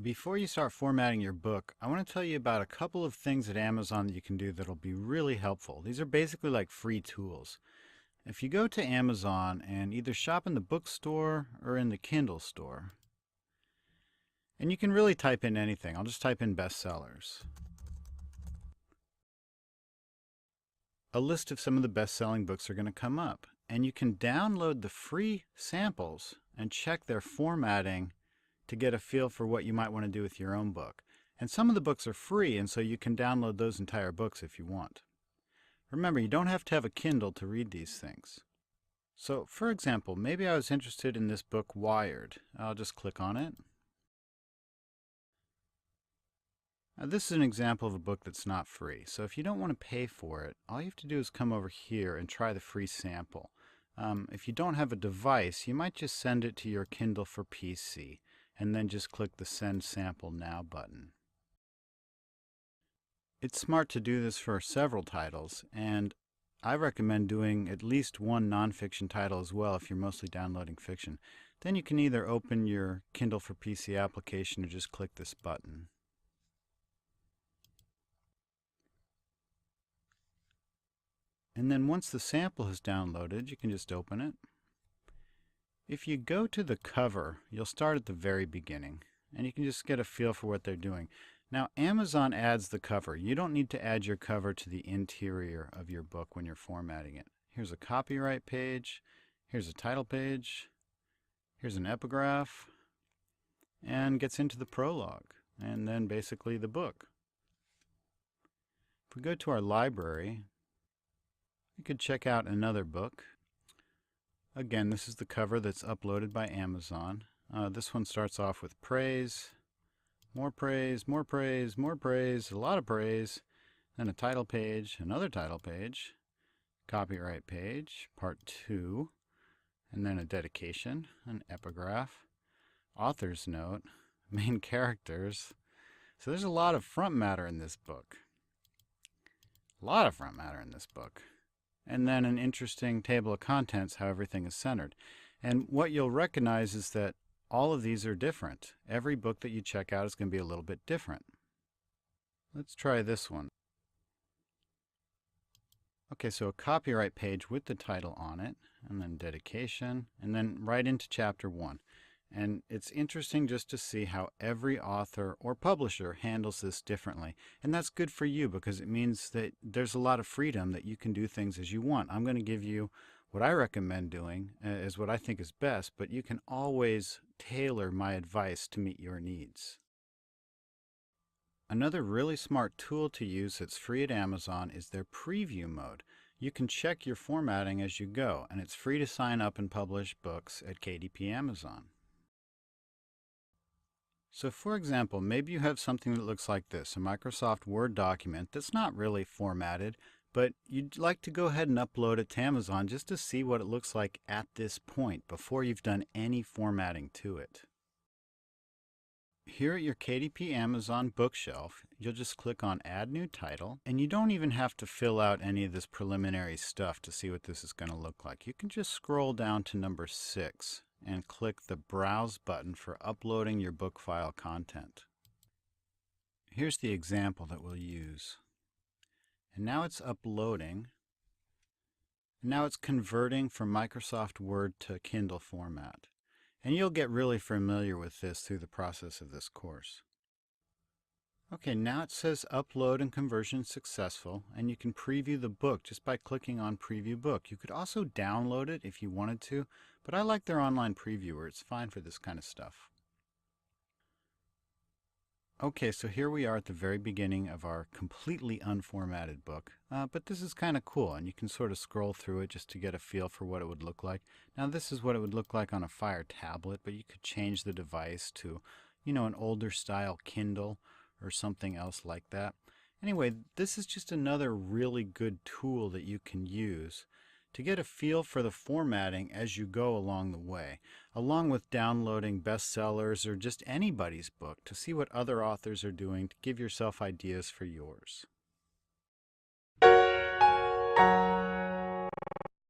Before you start formatting your book, I want to tell you about a couple of things at Amazon that you can do that'll be really helpful. These are basically like free tools. If you go to Amazon and either shop in the bookstore or in the Kindle store, and you can really type in anything. I'll just type in bestsellers. A list of some of the best-selling books are going to come up, and you can download the free samples and check their formatting to get a feel for what you might want to do with your own book. And some of the books are free, and so you can download those entire books if you want. Remember, you don't have to have a Kindle to read these things. So, for example, maybe I was interested in this book, Wired. I'll just click on it. Now, this is an example of a book that's not free. So if you don't want to pay for it, all you have to do is come over here and try the free sample. If you don't have a device, you might just send it to your Kindle for PC, and then just click the Send Sample Now button. It's smart to do this for several titles, and I recommend doing at least one nonfiction title as well if you're mostly downloading fiction. Then you can either open your Kindle for PC application or just click this button. And then once the sample is downloaded, you can just open it. If you go to the cover, you'll start at the very beginning, and you can just get a feel for what they're doing. Now, Amazon adds the cover. You don't need to add your cover to the interior of your book when you're formatting it. Here's a copyright page, here's a title page, here's an epigraph, and gets into the prologue, and then basically the book. If we go to our library, we could check out another book. Again, this is the cover that's uploaded by Amazon. This one starts off with praise, more praise, more praise, more praise, a lot of praise, then a title page, another title page, copyright page, part 2, and then a dedication, an epigraph, author's note, main characters. So there's a lot of front matter in this book. A lot of front matter in this book. And then an interesting table of contents, how everything is centered. And what you'll recognize is that all of these are different. Every book that you check out is going to be a little bit different. Let's try this one. Okay, so a copyright page with the title on it, and then dedication, and then right into chapter 1. And it's interesting just to see how every author or publisher handles this differently. And that's good for you because it means that there's a lot of freedom that you can do things as you want. I'm going to give you what I recommend doing as what I think is best, but you can always tailor my advice to meet your needs. Another really smart tool to use that's free at Amazon is their preview mode. You can check your formatting as you go, and it's free to sign up and publish books at KDP Amazon. So for example, maybe you have something that looks like this, a Microsoft Word document that's not really formatted, but you'd like to go ahead and upload it to Amazon just to see what it looks like at this point before you've done any formatting to it. Here at your KDP Amazon bookshelf, you'll just click on Add New Title, and you don't even have to fill out any of this preliminary stuff to see what this is going to look like. You can just scroll down to number 6 and click the Browse button for uploading your book file content. Here's the example that we'll use. And now it's uploading. Now it's converting from Microsoft Word to Kindle format. And you'll get really familiar with this through the process of this course. Okay, now it says upload and conversion successful, and you can preview the book just by clicking on Preview Book. You could also download it if you wanted to, but I like their online previewer. It's fine for this kind of stuff. Okay, so here we are at the very beginning of our completely unformatted book, but this is kind of cool, and you can sort of scroll through it just to get a feel for what it would look like. Now this is what it would look like on a Fire tablet, but you could change the device to, an older style Kindle or something else like that. Anyway, this is just another really good tool that you can use to get a feel for the formatting as you go along the way, along with downloading bestsellers or just anybody's book to see what other authors are doing to give yourself ideas for yours.